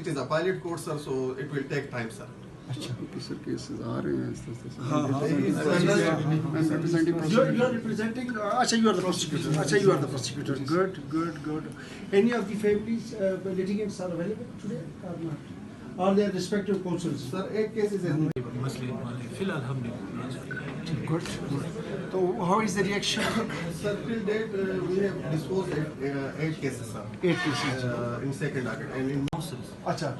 it is a pilot court, sir, so it will take time, sir. Sir cases آ رہے ہیں ہاں you are representing اچھا you are the prosecutor اچھا you are the prosecutor good good good any of the families litigants are available today or not or their respective counsels Sir, 8 cases is مسئلے والے فی الحال ہم نے good so how is the reaction Sir, till date we have disposed 8 cases, sir. 8 cases In second docket and in اچھا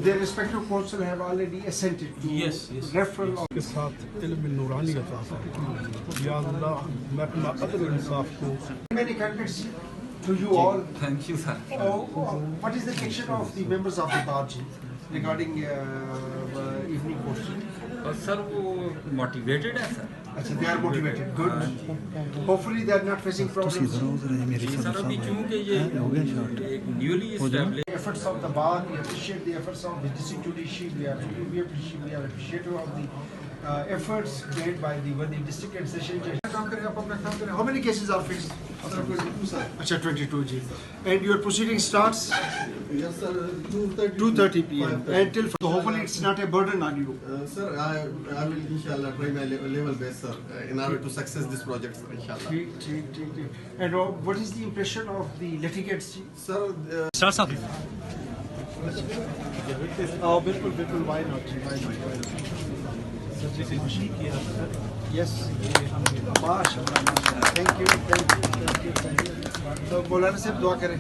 their respective counsel have already assented to Yes. referral of کے ساتھ علم نورانیت عطا فرما یا اللہ محکمہ عدل انصاف کو many candidates to you all. Thank you sir What is the reaction of the members of the bar regarding evening course? سر وہ موٹیویٹڈ ہے سر Achha, they are motivated. Good. Hopefully they are not facing problems. جی سر ابھی چونکہ یہ ایک newly establish Efforts of the bar, we appreciate the efforts of the district judiciary. We are appreciative of the efforts made by the district and session judge. How many cases are fixed? Sir, 22, sir. Achha, 22 ji. And your proceeding starts Yes, sir. 2:30 2:30 p.m. 5:30. until so hopefully it's not a burden on you. Sir, I will inshallah try my level best, sir, in order to success this project, sir, inshallah. ठीक. And what is the impression of the litigants? Sir, سر صاحب Oh, bilkul, why not? Yes. MashaAllah. Thank you. So, Maulana Sahib, dua kare.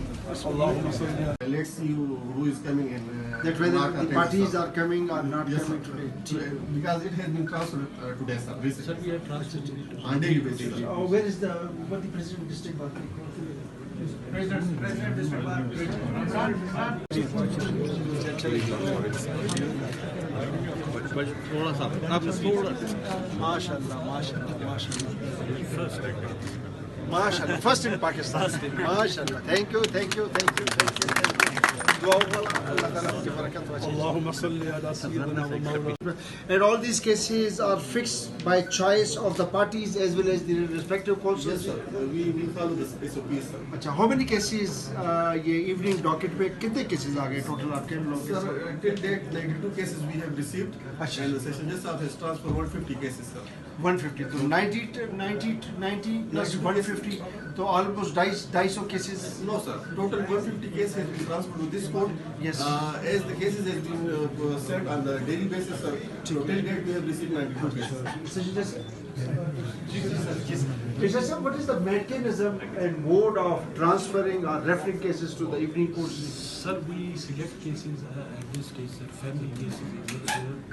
let's see who is coming in. That whether mark the attendance, parties sir. are coming or not Yes, coming sir. today. Because it has been transferred today, sir. Recently. Sir we are transfer On daily basis. sir. Where is the president of district bar? President district bar. تھوڑا سا MashaAllah. First in Pakistan. MashaAllah. Thank you. اللهم صل على سيدنا ومولانا. And all these cases are fixed by choice of the parties as well as the respective Yes, counsels. sir. We follow this SOP, sir. اچھا how many cases یہ evening ڈاکٹ پہ کتنے cases آ گئے ٹوٹل آپ کے لوگ کے Sir, ساتھ؟ till date 92 cases we have received, Achha. and the session just has transferred 150 cases, sir. 150 تو 90 plus 150 تو almost 250 cases. No, sir. Total 150 cases has been transferred to this court. Yes. As the cases has been sent on the daily basis, sir. So till date we have received 92 cases. What is the mechanism and mode of transferring or referring cases to the evening courts? Sir we select cases at this stage sir family cases